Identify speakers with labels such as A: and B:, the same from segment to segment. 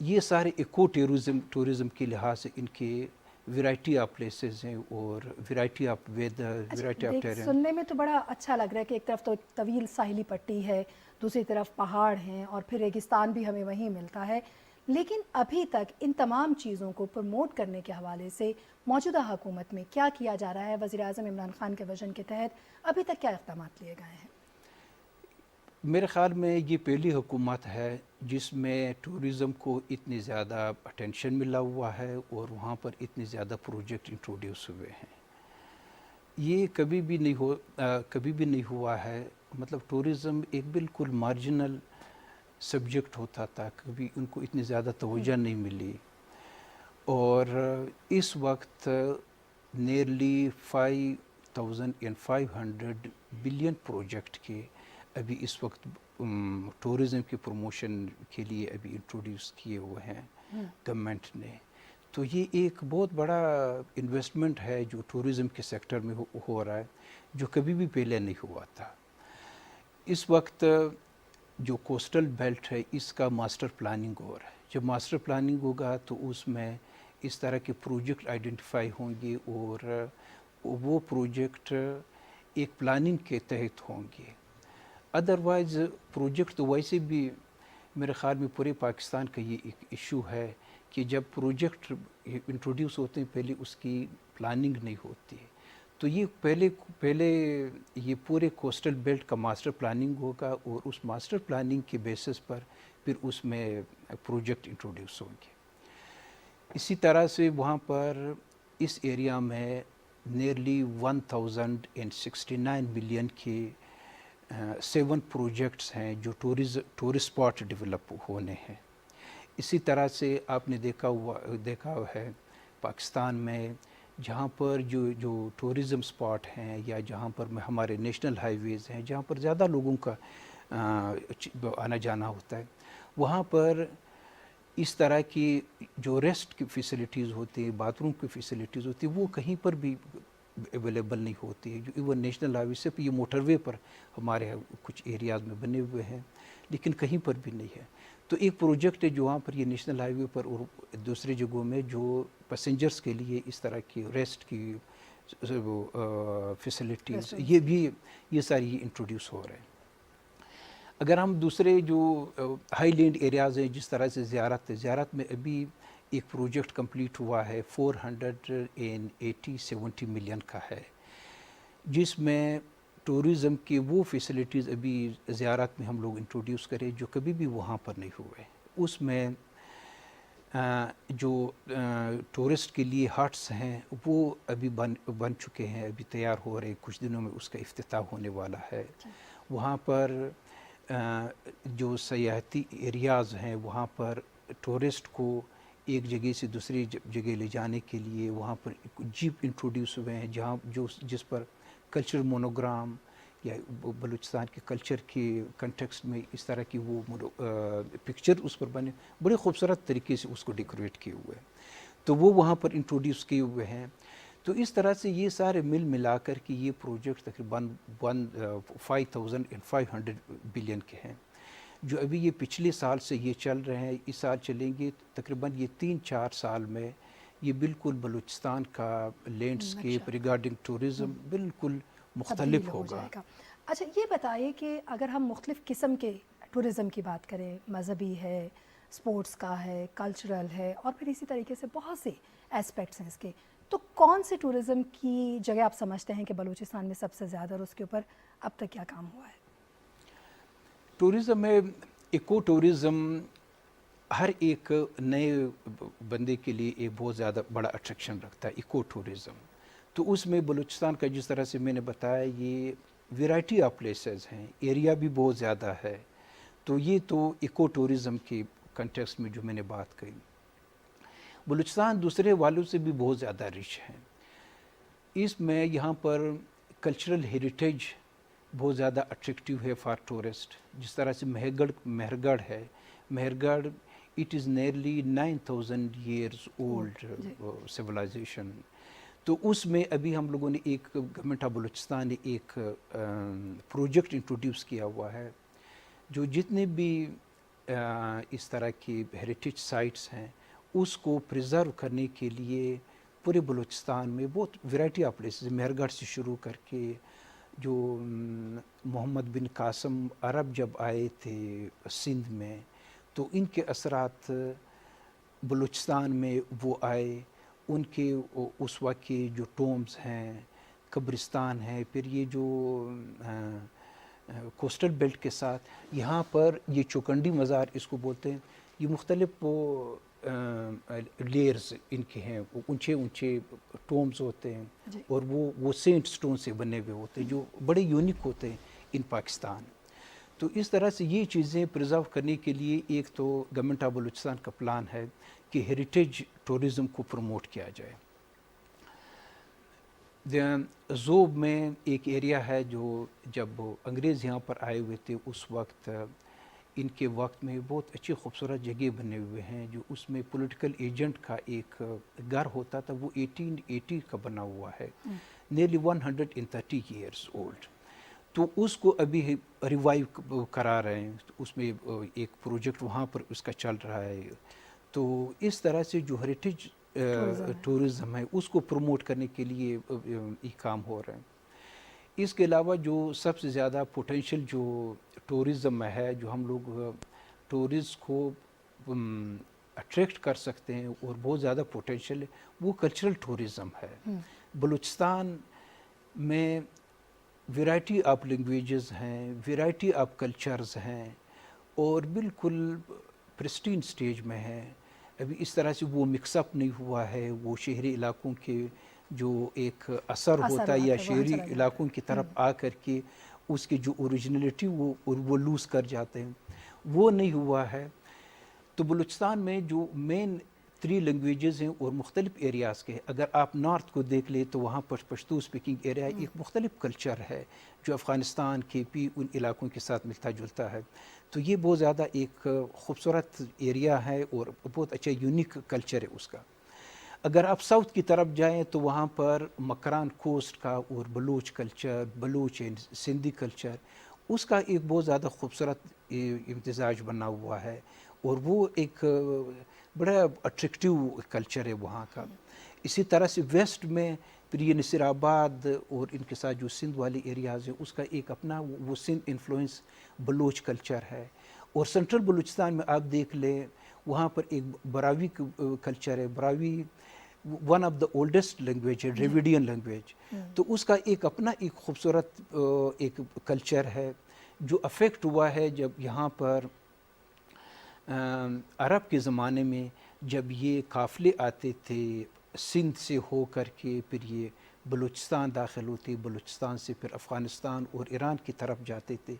A: یہ سارے eco tourism کے لحاظ سے ان کے ورائٹی آف پلیسز ہیں اور variety of weather, variety of terrain.
B: سننے میں تو بڑا اچھا لگ رہا ہے کہ ایک طرف تو طویل ساحلی پٹی ہے، دوسری طرف پہاڑ ہیں اور پھر ریگستان بھی ہمیں وہیں ملتا ہے، لیکن ابھی تک ان تمام چیزوں کو پروموٹ کرنے کے حوالے سے موجودہ حکومت میں کیا کیا جا رہا ہے؟ وزیر اعظم عمران خان کے وژن کے تحت ابھی تک کیا اقدامات لیے گئے ہیں؟
A: میرے خیال میں یہ پہلی حکومت ہے جس میں ٹورزم کو اتنی زیادہ اٹینشن ملا ہوا ہے اور وہاں پر اتنے زیادہ پروجیکٹ انٹروڈیوس ہوئے ہیں. یہ کبھی بھی نہیں ہوا ہے. مطلب ٹورزم ایک بالکل مارجنل سبجیکٹ ہوتا تھا، کبھی ان کو اتنی زیادہ توجہ نہیں ملی، اور اس وقت نیئرلی 5500 بلین پروجیکٹ کے ابھی اس وقت ٹورزم کی پروموشن کے لیے ابھی انٹروڈیوس کیے ہوئے ہیں گورنمنٹ نے. تو یہ ایک بہت بڑا انویسٹمنٹ ہے جو ٹورزم کے سیکٹر میں ہو رہا ہے، جو کبھی بھی پہلے نہیں ہوا تھا. اس وقت جو کوسٹل بیلٹ ہے اس کا ماسٹر پلاننگ ہو رہا ہے. جب ماسٹر پلاننگ ہوگا تو اس میں اس طرح کے پروجیکٹ آئیڈینٹیفائی ہوں گے اور وہ پروجیکٹ ایک پلاننگ کے تحت ہوں گے. ادروائز پروجیکٹ تو ویسے بھی میرے خیال میں پورے پاکستان کا یہ ایک ایشو ہے کہ جب پروجیکٹ انٹروڈیوس ہوتے ہیں پہلے اس کی پلاننگ نہیں ہوتی. تو یہ پہلے یہ پورے کوسٹل بیلٹ کا ماسٹر پلاننگ ہوگا اور اس ماسٹر پلاننگ کے بیسس پر پھر اس میں پروجیکٹ انٹروڈیوس ہوں گے. اسی طرح سے وہاں پر اس ایریا میں نیئرلی 1069 ملین کے 7 پروجیکٹس ہیں جو ٹورسٹ اسپاٹ ڈیولپ ہونے ہیں. اسی طرح سے آپ نے دیکھا ہے پاکستان میں جہاں پر جو ٹورزم اسپاٹ ہیں یا جہاں پر ہمارے نیشنل ہائی ویز ہیں جہاں پر زیادہ لوگوں کا آنا جانا ہوتا ہے، وہاں پر اس طرح کی جو ریسٹ کی فیسلٹیز ہوتی ہیں، باتھ روم کی فیسلٹیز ہوتی ہیں، وہ کہیں پر بھی اویلیبل نہیں ہوتی ہے. جو ایون نیشنل ہائی وے سے یہ موٹر وے پر ہمارے کچھ ایریاز میں بنے ہوئے ہیں لیکن کہیں پر بھی نہیں ہے. تو ایک پروجیکٹ ہے جو وہاں پر یہ نیشنل ہائی وے پر اور دوسری جگہوں میں جو پیسنجرز کے لیے اس طرح کی ریسٹ کی فیسلٹیز یہ ساری انٹروڈیوس ہو رہے ہیں. اگر ہم دوسرے جو ہائی لینڈ ایریاز ہیں جس طرح سے زیارت میں ابھی ایک پروجیکٹ کمپلیٹ ہوا ہے 470 ملین کا ہے، جس میں ٹورزم کی وہ فیسلٹیز ابھی زیارت میں ہم لوگ انٹروڈیوس کریں جو کبھی بھی وہاں پر نہیں ہوئے. اس میں جو ٹورسٹ کے لیے ہٹس ہیں وہ ابھی بن چکے ہیں، ابھی تیار ہو رہے، کچھ دنوں میں اس کا افتتاح ہونے والا ہے. وہاں پر جو سیاحتی ایریاز ہیں وہاں پر ٹورسٹ کو ایک جگہ سے دوسری جگہ لے جانے کے لیے وہاں پر جیپ انٹروڈیوس ہوئے ہیں جس پر کلچر مونوگرام یا بلوچستان کے کلچر کے کنٹیکسٹ میں اس طرح کی وہ پکچر اس پر بنے، بڑے خوبصورت طریقے سے اس کو ڈیکوریٹ کیے ہوئے ہیں، تو وہ وہاں پر انٹروڈیوس کیے ہوئے ہیں. تو اس طرح سے یہ سارے ملا کر کے یہ پروجیکٹ تقریباً 5500 بلین کے ہیں جو ابھی یہ پچھلے سال سے یہ چل رہے ہیں. اس سال چلیں گے تقریباً یہ 3-4 سال میں یہ بالکل بلوچستان کا لینڈسکیپ ریگارڈنگ ٹورزم بالکل مختلف ہوگا.
B: اچھا یہ بتائیے کہ اگر ہم مختلف قسم کے ٹورزم کی بات کریں، مذہبی ہے، سپورٹس کا ہے، کلچرل ہے، اور پھر اسی طریقے سے بہت سے ایسپیکٹس ہیں اس کے، تو کون سے ٹورزم کی جگہ آپ سمجھتے ہیں کہ بلوچستان میں سب سے زیادہ اور اس کے اوپر اب تک کیا کام ہوا ہے؟
A: ٹورزم میں ایکو ٹورزم ہر ایک نئے بندے کے لیے ایک بہت زیادہ بڑا اٹریکشن رکھتا ہے ایکو ٹورزم. تو اس میں بلوچستان کا جس طرح سے میں نے بتایا یہ ویرائٹی آف پلیسز ہیں، ایریا بھی بہت زیادہ ہے، تو یہ تو ایکو ٹورزم کے کنٹیکسٹ میں جو میں نے بات کہی. بلوچستان دوسرے والوں سے بھی بہت زیادہ رچ ہے. اس میں یہاں پر کلچرل ہیریٹیج بہت زیادہ اٹریکٹیو ہے فار ٹورسٹ. جس طرح سے مہرگڑھ ہے، Mehrgarh it is nearly 9000 years old civilisation. تو اس میں ابھی ہم لوگوں نے گورنمنٹ آف بلوچستان نے ایک پروجیکٹ انٹروڈیوس کیا ہوا ہے جو جتنے بھی اس طرح کی ہیریٹیج سائٹس ہیں اس کو پریزرو کرنے کے لیے پورے بلوچستان میں بہت ورائٹی آف پلیسز، مہر گڑھ سے شروع کر کے جو محمد بن قاسم عرب جب آئے تھے سندھ میں تو ان کے اثرات بلوچستان میں وہ آئے، ان کے اس وقت کے جو ٹومز ہیں، قبرستان ہے، پھر یہ جو کوسٹل بیلٹ کے ساتھ یہاں پر یہ چوکنڈی مزار اس کو بولتے ہیں، یہ مختلف لیئرز ان کے ہیں، اونچے اونچے ٹومز ہوتے ہیں
B: جی.
A: اور وہ سینٹ سٹون سے بنے ہوئے ہوتے ہیں جو بڑے یونیک ہوتے ہیں ان پاکستان. تو اس طرح سے یہ چیزیں پرزرو کرنے کے لیے ایک تو گورنمنٹ آف بلوچستان کا پلان ہے کہ ہیریٹیج ٹورزم کو پروموٹ کیا جائے. زوب میں ایک ایریا ہے جو جب انگریز یہاں پر آئے ہوئے تھے اس وقت ان کے وقت میں بہت اچھی خوبصورت جگہ بنے ہوئے ہیں، جو اس میں پولیٹیکل ایجنٹ کا ایک گھر ہوتا تھا، وہ 1880 کا بنا ہوا ہے، نیرلی 130 ایئرس اولڈ. تو اس کو ابھی ریوائیو کرا رہے ہیں، اس میں ایک پروجیکٹ وہاں پر اس کا چل رہا ہے. تو اس طرح سے جو ہیریٹیج ٹورزم ہے اس کو پروموٹ کرنے کے لیے یہ کام ہو رہے ہیں. اس کے علاوہ جو سب سے زیادہ پوٹینشیل جو ٹورزم ہے، جو ہم لوگ ٹورسٹ کو اٹریکٹ کر سکتے ہیں اور بہت زیادہ پوٹینشیل ہے، وہ کلچرل ٹورزم ہے. بلوچستان میں ورائٹی آف لینگویجز ہیں، ورائٹی آف کلچرز ہیں اور بالکل پرسٹین سٹیج میں ہے. ابھی اس طرح سے وہ مکس اپ نہیں ہوا ہے، وہ شہری علاقوں کے جو ایک اثر ہوتا ہے یا شہری علاقوں کی طرف آ کر کے اس کی جو اوریجنلٹی وہ لوز کر جاتے ہیں، وہ نہیں ہوا ہے. تو بلوچستان میں جو مین 3 لینگویجز ہیں اور مختلف ایریاز کے ہیں. اگر آپ نارتھ کو دیکھ لیں تو وہاں پر پشتو اسپیکنگ ایریا ایک مختلف کلچر ہے جو افغانستان کے بھی ان علاقوں کے ساتھ ملتا جلتا ہے. تو یہ بہت زیادہ ایک خوبصورت ایریا ہے اور بہت اچھا یونیک کلچر ہے اس کا. اگر آپ ساؤتھ کی طرف جائیں تو وہاں پر مکران کوسٹ کا اور Baloch culture, Baloch and Sindhi culture, اس کا ایک بہت زیادہ خوبصورت امتزاج بنا ہوا ہے اور وہ ایک بڑا اٹریکٹیو کلچر ہے وہاں کا. اسی طرح سے ویسٹ میں پھر یہ نصیر آباد اور ان کے ساتھ جو سندھ والی ایریاز ہیں اس کا ایک اپنا وہ سندھ انفلوئنس بلوچ کلچر ہے. اور سینٹرل بلوچستان میں آپ دیکھ لیں وہاں پر ایک براوی کلچر ہے. Brahui one of the oldest language ہے، ڈریویڈین لینگویج. تو اس کا ایک اپنا ایک خوبصورت ایک کلچر ہے جو افیکٹ ہوا ہے جب یہاں پر عرب کے زمانے میں جب یہ قافلے آتے تھے سندھ سے ہو کر کے پھر یہ بلوچستان داخل ہوتے، بلوچستان سے پھر افغانستان اور ایران کی طرف جاتے تھے،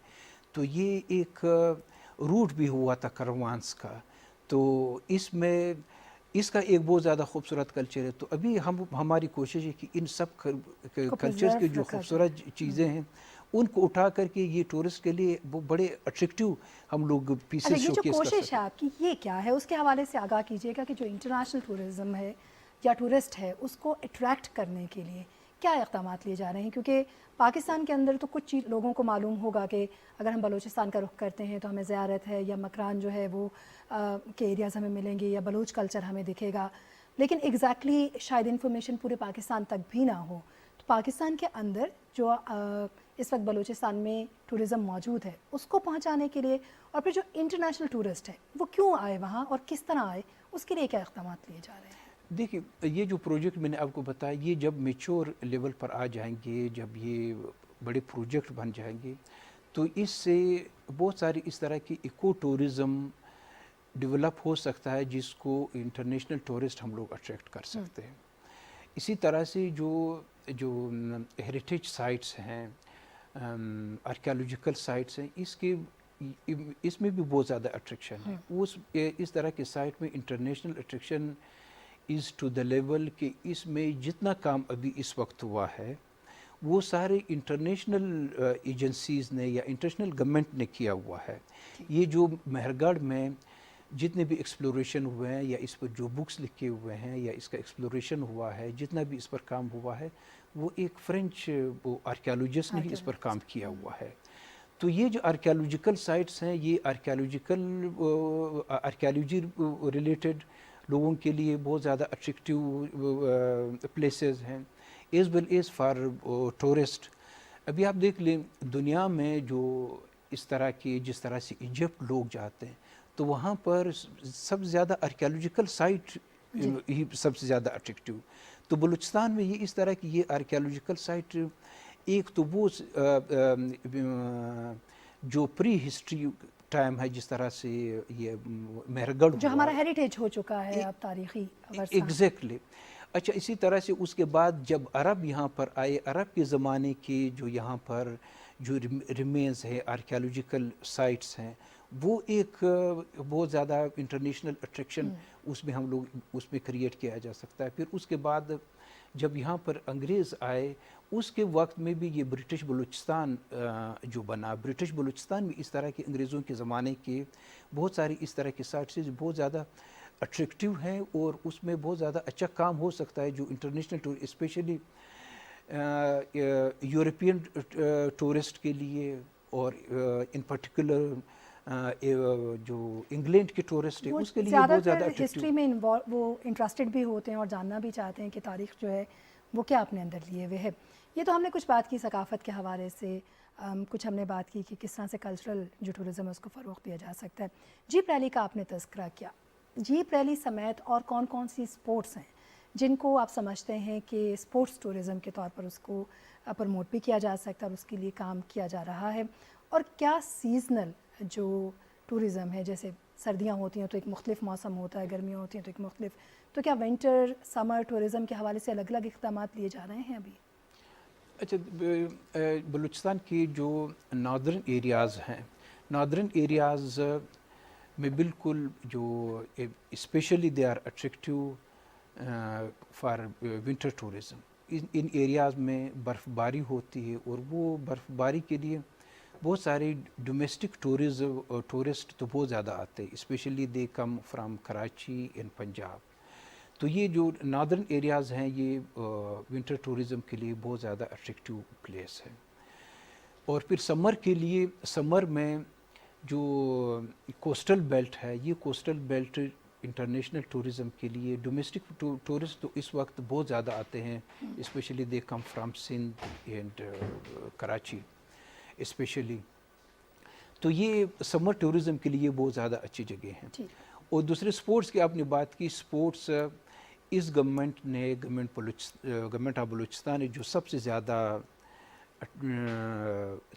A: تو یہ ایک روٹ بھی ہوا تھا کروانس کا. تو اس میں اس کا ایک بہت زیادہ خوبصورت کلچر ہے. تو ابھی ہماری کوشش ہے کہ ان سب کلچرز کے جو خوبصورت چیزیں ہیں ان کو اٹھا کر کے یہ ٹورسٹ کے لیے بڑے اٹریکٹیو ہم لوگ پیسز شو کیس کر سکتے ہیں.
B: یہ جو کوشش ہے آپ کی یہ کیا ہے، اس کے حوالے سے آگاہ کیجیے گا کہ جو انٹرنیشنل ٹورزم ہے یا ٹورسٹ ہے اس کو اٹریکٹ کرنے کے لیے کیا اقدامات لیے جا رہے ہیں؟ کیونکہ پاکستان کے اندر تو کچھ لوگوں کو معلوم ہوگا کہ اگر ہم بلوچستان کا رخ کرتے ہیں تو ہمیں زیارت ہے یا مکران جو ہے وہ کے ایریاز ہمیں ملیں گے یا بلوچ کلچر ہمیں دکھے گا، لیکن ایگزیکٹلی شاید انفارمیشن پورے پاکستان تک بھی نہ ہو. تو پاکستان کے اندر جو اس وقت بلوچستان میں ٹورزم موجود ہے اس کو پہنچانے کے لیے اور پھر جو انٹرنیشنل ٹورسٹ ہے وہ کیوں آئے وہاں اور کس طرح آئے، اس کے لیے کیا اقدامات لیے جا رہے ہیں؟
A: دیکھیے یہ جو پروجیکٹ میں نے آپ کو بتایا یہ جب میچور لیول پر آ جائیں گے، جب یہ بڑے پروجیکٹ بن جائیں گے تو اس سے بہت ساری اس طرح کی ایکو ٹورزم ڈیولپ ہو سکتا ہے جس کو انٹرنیشنل ٹورسٹ ہم لوگ اٹریکٹ کر سکتے ہیں. اسی طرح سے جو ہیریٹیج سائٹس ہیں، آرکیالوجیکل سائٹس ہیں، اس میں بھی بہت زیادہ اٹریکشن ہے. اس طرح کے سائٹ میں international attraction is to the level کہ اس میں جتنا کام ابھی اس وقت ہوا ہے وہ سارے انٹرنیشنل ایجنسیز نے یا انٹرنیشنل گورنمنٹ نے کیا ہوا ہے. یہ جو مہر گڑھ میں جتنے بھی ایکسپلوریشن ہوئے ہیں یا اس پر جو بکس لکھے ہوئے ہیں یا اس کا ایکسپلوریشن ہوا ہے، جتنا بھی اس پر کام ہوا ہے وہ ایک فرینچ آرکیالوجسٹ نے ہی اس پر کام کیا ہوا ہے. تو یہ جو آرکیالوجیکل سائٹس ہیں یہ آرکیالوجی ریلیٹڈ لوگوں کے لیے بہت زیادہ اٹریکٹیو پلیسز ہیں as well as for tourist. ابھی آپ دیکھ لیں دنیا میں جو اس طرح کی جس طرح سے ایجپٹ لوگ جاتے ہیں تو وہاں پر سب سے زیادہ آرکیالوجیکل سائٹ ہی سب سے زیادہ اٹریکٹیو. تو بلوچستان میں یہ اس طرح کی یہ آرکیالوجیکل سائٹ ایک تو وہ جو پری ہسٹری ٹائم ہے جس طرح سے یہ مہرگڑھ
B: جو ہمارا ہیریٹیج ہو چکا ہے اب تاریخی ورثہ.
A: ایگزیکٹلی. اچھا اسی طرح سے اس کے بعد جب عرب یہاں پر آئے عرب کے زمانے کے جو یہاں پر جو ریمینز ہے آرکیالوجیکل سائٹس ہیں وہ ایک بہت زیادہ انٹرنیشنل اٹریکشن اس میں ہم لوگ اس میں کریٹ کیا جا سکتا ہے. پھر اس کے بعد جب یہاں پر انگریز آئے اس کے وقت میں بھی یہ برٹش بلوچستان جو بنا برٹش بلوچستان میں اس طرح کے انگریزوں کے زمانے کے بہت ساری اس طرح کے سائٹس بہت زیادہ اٹریکٹیو ہیں اور اس میں بہت زیادہ اچھا کام ہو سکتا ہے جو international tour especially European tourist کے لیے اور ان پرٹیکولر جو انگلینڈ کے ٹورسٹ ہیں اس کے لیے بہت زیادہ
B: ہسٹری میں وہ انٹرسٹڈ بھی ہوتے ہیں اور جاننا بھی چاہتے ہیں کہ تاریخ جو ہے وہ کیا اپنے اندر لیے ہوئے ہے. یہ تو ہم نے کچھ بات کی ثقافت کے حوالے سے, کچھ ہم نے بات کی کہ کس طرح سے کلچرل جو ٹورزم ہے اس کو فروغ دیا جا سکتا ہے. جیپ ریلی کا آپ نے تذکرہ کیا. جیپ ریلی سمیت اور کون کون سی سپورٹس ہیں جن کو آپ سمجھتے ہیں کہ سپورٹس ٹورزم کے طور پر اس کو پروموٹ بھی کیا جا سکتا ہے اور اس کے لیے کام کیا جا رہا ہے؟ اور کیا سیزنل جو ٹورزم ہے, جیسے سردیاں ہوتی ہیں تو ایک مختلف موسم ہوتا ہے, گرمیاں ہوتی ہیں تو ایک مختلف, تو کیا ونٹر سمر ٹورزم کے حوالے سے الگ الگ اقدامات لیے جا رہے ہیں ابھی؟
A: اچھا بلوچستان کی جو ناردرن ایریاز ہیں ناردرن ایریاز میں بالکل جو especially they are attractive for winter tourism. ان ایریاز میں برف باری ہوتی ہے اور وہ برف باری کے لیے بہت سارے ڈومیسٹک ٹورسٹ تو بہت زیادہ آتے ہیں especially they come from Karachi and Punjab. تو یہ جو ناردرن ایریاز ہیں یہ ونٹر ٹورزم کے لیے بہت زیادہ اٹریکٹیو پلیس ہے. اور پھر سمر کے لیے سمر میں جو کوسٹل بیلٹ ہے یہ کوسٹل بیلٹ انٹرنیشنل ٹورزم کے لیے ڈومیسٹک ٹورسٹ تو اس وقت بہت زیادہ آتے ہیں especially they come from Sindh and Karachi especially. تو یہ سمر ٹورزم کے لیے بہت زیادہ اچھی جگہ ہیں. اور دوسرے سپورٹس کی آپ نے بات کی, سپورٹس اس گورنمنٹ آف بلوچستان نے جو سب سے زیادہ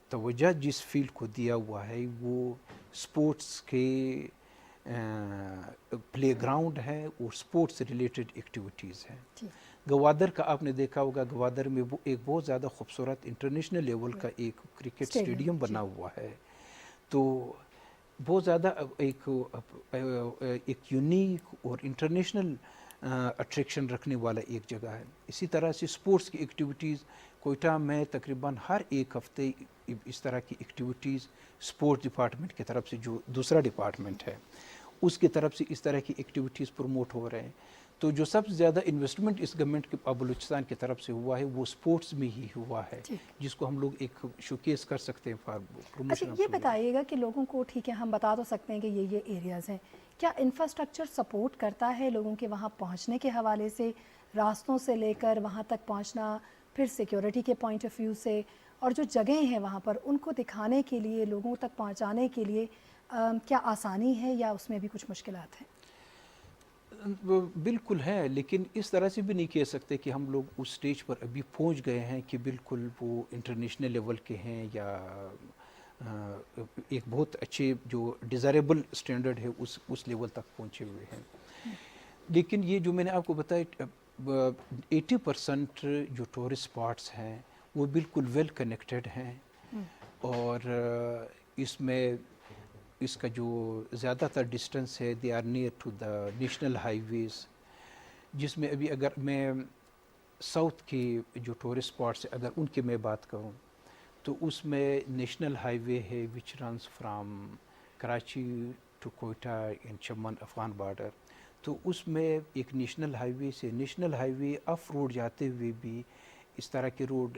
A: توجہ جس فیلڈ کو دیا ہوا ہے وہ سپورٹس کے پلے گراؤنڈ ہے اور سپورٹس ریلیٹڈ ایکٹیویٹیز ہیں. گوادر کا آپ نے دیکھا ہوگا, گوادر میں وہ ایک بہت زیادہ خوبصورت انٹرنیشنل لیول کا ایک کرکٹ اسٹیڈیم بنا ہوا ہے. تو بہت زیادہ ایک یونیک اور انٹرنیشنل اٹریکشن رکھنے والا ایک جگہ ہے. اسی طرح سے سپورٹس کی ایکٹیویٹیز کوئٹہ میں تقریباً ہر ایک ہفتے اس طرح کی ایکٹیویٹیز سپورٹس ڈپارٹمنٹ کی طرف سے جو دوسرا ڈپارٹمنٹ ہے اس کی طرف سے اس طرح کی ایکٹیویٹیز پروموٹ ہو رہے ہیں. تو جو سب سے زیادہ انویسٹمنٹ اس گورنمنٹ کے بلوچستان کی طرف سے ہوا ہے وہ سپورٹس میں ہی ہوا ہے جس کو ہم لوگ ایک شوکیس کر سکتے ہیں فار پروموشن.
B: اچھا یہ بتائیے گا کہ لوگوں کو ٹھیک ہے ہم بتا تو سکتے ہیں کہ یہ ایریاز ہیں, کیا انفراسٹرکچر سپورٹ کرتا ہے لوگوں کے وہاں پہنچنے کے حوالے سے, راستوں سے لے کر وہاں تک پہنچنا, پھر سیکیورٹی کے پوائنٹ آف ویو سے, اور جو جگہیں ہیں وہاں پر ان کو دکھانے کے لیے لوگوں تک پہنچانے کے لیے کیا آسانی ہے یا اس میں بھی کچھ مشکلات ہیں؟
A: بالکل ہے, لیکن اس طرح سے بھی نہیں کہہ سکتے کہ ہم لوگ اس سٹیج پر ابھی پہنچ گئے ہیں کہ بالکل وہ انٹرنیشنل لیول کے ہیں یا ایک بہت اچھے جو ڈیزائریبل سٹینڈرڈ ہے اس لیول تک پہنچے ہوئے ہیں. لیکن یہ جو میں نے آپ کو بتایا 80% جو ٹورسٹ اسپاٹس ہیں وہ بالکل ویل کنیکٹڈ ہیں اور اس میں اس کا جو زیادہ تر ڈسٹنس ہے they are near to the national highways, جس میں ابھی اگر میں ساؤتھ کی جو ٹورسٹ اسپاٹس ہیں اگر ان کی میں بات کروں تو اس میں نیشنل ہائی وے ہے which runs from Karachi to Quetta and Chaman Afghan border. تو اس میں ایک نیشنل ہائی وے سے national high way of road جاتے ہوئے بھی اس طرح کے روڈ